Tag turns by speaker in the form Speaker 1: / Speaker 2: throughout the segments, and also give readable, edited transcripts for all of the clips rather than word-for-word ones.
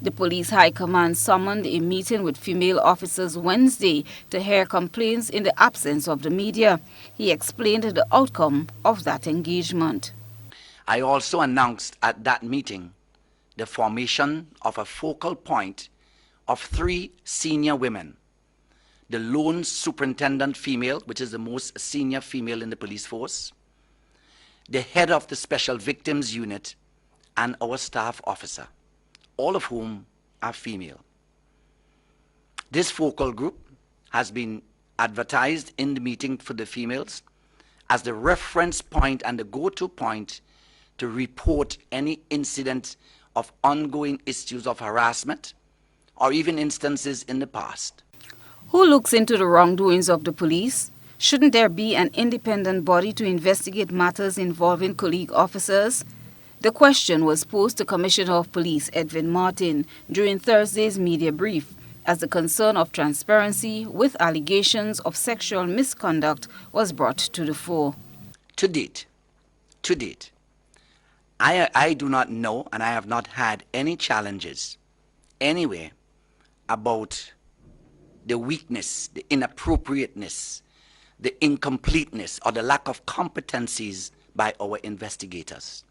Speaker 1: The police high command summoned a meeting with female officers Wednesday to hear complaints in the absence of the media. He explained the outcome of that engagement.
Speaker 2: I also announced at that meeting the formation of a focal point of 3 senior women. The lone superintendent female, which is the most senior female in the police force, the head of the Special Victims Unit, and our staff officer, all of whom are female. This focal group has been advertised in the meeting for the females as the reference point and the go-to point to report any incident of ongoing issues of harassment or even instances in the past.
Speaker 1: Who looks into the wrongdoings of the police? Shouldn't there be an independent body to investigate matters involving colleague officers? The question was posed to Commissioner of Police Edvin Martin during Thursday's media brief as the concern of transparency with allegations of sexual misconduct was brought to the fore.
Speaker 2: To date, I do not know, and I have not had any challenges anywhere about the weakness, the inappropriateness, the incompleteness, or the lack of competencies by our investigators.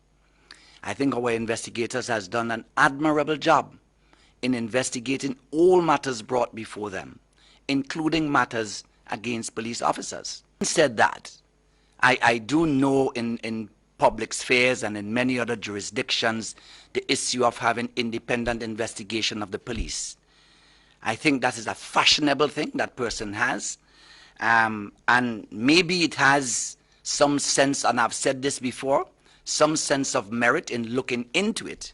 Speaker 2: I think our investigators has done an admirable job in investigating all matters brought before them, including matters against police officers. Having said that, I do know in public spheres and in many other jurisdictions the issue of having independent investigation of the police. I think that is a fashionable thing that person has, and maybe it has some sense, and I've said this before, some sense of merit in looking into it,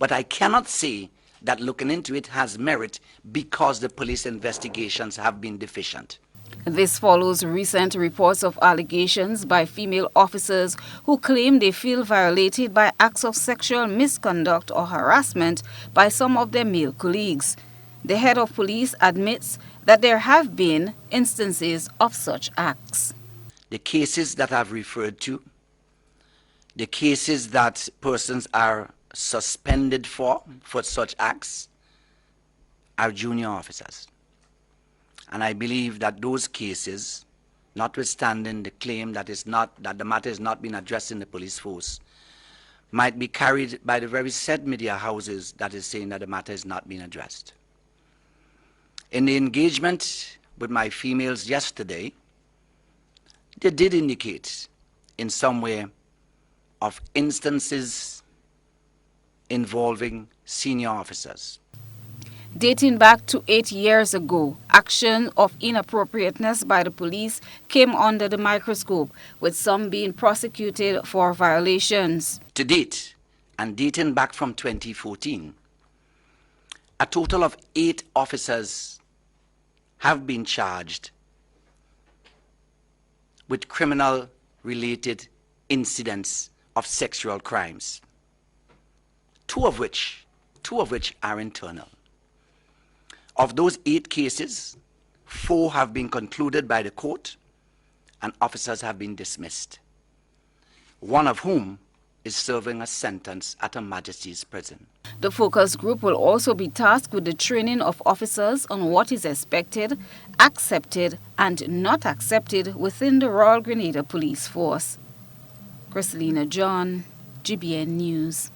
Speaker 2: but I cannot say that looking into it has merit because the police investigations have been deficient.
Speaker 1: This follows recent reports of allegations by female officers who claim they feel violated by acts of sexual misconduct or harassment by some of their male colleagues. The head of police admits that there have been instances of such acts.
Speaker 2: The cases that I've referred to, the cases that persons are suspended for such acts, are junior officers. And I believe that those cases, notwithstanding the claim that the matter has not been addressed in the police force, might be carried by the very said media houses that is saying that the matter has not been addressed. In the engagement with my females yesterday, they did indicate in some way of instances involving senior officers.
Speaker 1: Dating back to 8 years ago, action of inappropriateness by the police came under the microscope, with some being prosecuted for violations.
Speaker 2: To date, and dating back from 2014, a total of 8 officers have been charged with criminal-related incidents of sexual crimes, two of which are internal. Of those 8 cases, 4 have been concluded by the court and officers have been dismissed, one of whom is serving a sentence at Her Majesty's prison.
Speaker 1: The focus group will also be tasked with the training of officers on what is expected, accepted, and not accepted within the Royal Grenada Police Force. Christelina John, GBN News.